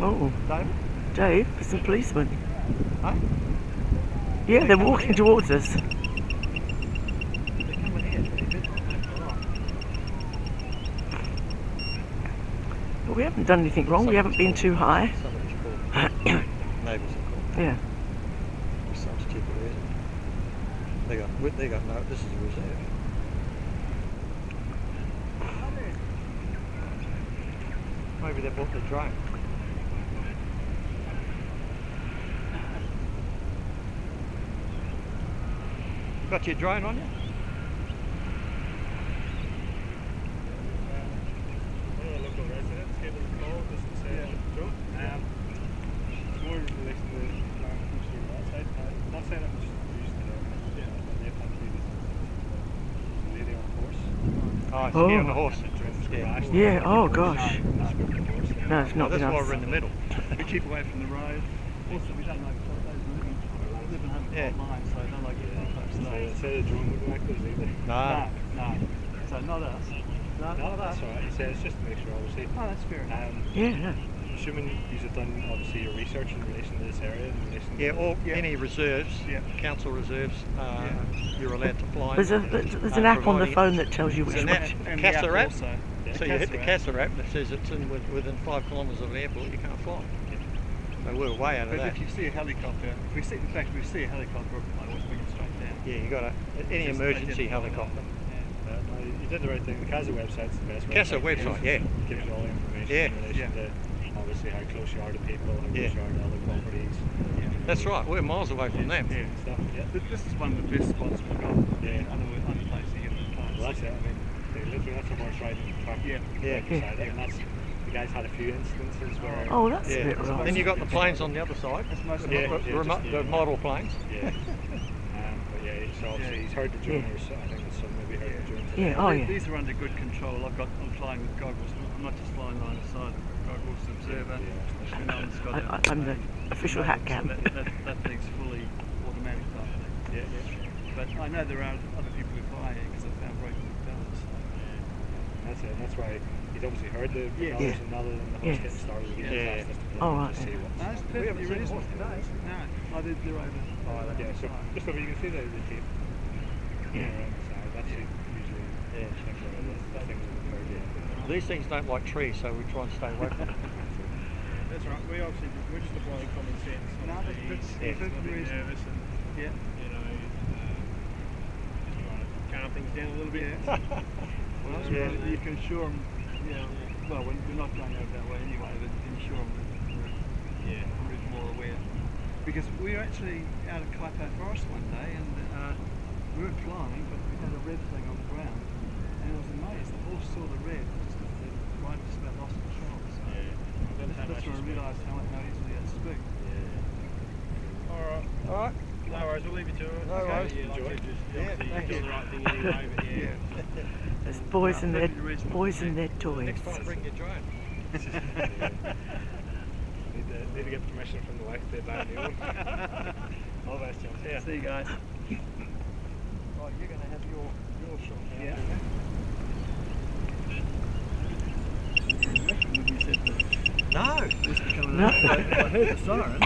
Oh. David? Dave, there's some policemen. Huh? Yeah, they're walking towards us. They're coming here. Well, we haven't done anything wrong. We haven't been too high. Somebody's called. Neighbours are called. Yeah. For some stupid reason. They got no. This is a reserve. Maybe they bought the drone. Got your drone on you? One of the local residents gave us a call just to say, Joe, it's more in relation to the land country outside. Not saying it was used to them. They've had previous lady on a horse. Oh, ski on the horse. Yeah, oh gosh. No, it's not That's been why us. we're in the middle. We keep away from the road. Also, we don't like photos living online, so I don't like getting photos. So the drone wouldn't like those either? No. So not us. No, that's alright. He said it's just to make sure, obviously. Oh, that's fair. Yeah. Assuming you've done obviously your research in relation to this area, in relation to Any reserves, council reserves, you're allowed to fly. There's an app on the phone that tells you which There's one. an app, CASA app. also. So you hit the CASA app that says it's within 5 kilometres of an airport, you can't fly. So we're way out of But that. if you see a helicopter, in fact, if we see a helicopter, I always bring it straight down. Yeah, you got any Just emergency identify helicopter. No, you did the right thing. The CASA website's the best CASA website, yeah. Gives you all the information in relation to obviously how close you are to people, how close you are to other properties. That's right, we're miles away from them. This is one of the best spots we've got. Other places to get the cars. Well, that's it. I mean, literally that's a horse riding track. And that's, the guy's had a few instances where... Oh, that's a bit wrong. Then you got the planes on the other side. The model planes. But yeah, so obviously he's heard the drones. I think his son maybe heard the drones. Yeah, oh yeah. These are under good control. I'm flying with goggles. I'm not just flying line of sight. I've got goggles, observer. I'm the official hat cam. That thing's fully automatic type thing. But I know there are other people who fly here because they found broken propellers. That's it. That's why he's obviously heard the propellers and other than the horse getting started again. Oh right. We haven't seen a horse today. No, I did do over. So just over you can see the tape. That's usually These things don't like trees, so we try and stay away from them. That's right. We're just applying common sense. No, that's nervous and you know, just trying to calm things down a little bit. You can assure them. Well, we're not going over that way anyway, but you can assure them that we're more aware. Because we were actually out at Clapper Forest one day and we were flying, but we had a red flag on the ground. And I was amazed, the horse saw the red, just about lost control. So that's when I realised how easily it's spooked. Alright. No worries, we'll leave you to it. No worries. Enjoy. Thank You're doing the right thing anyway, but There's boys and their toys. Next time bring your drone. Need to get permission from the wife to buy a new one. All the best, John. See you guys. Right, you're going to have your shot now. Yeah. No! No. I heard the siren.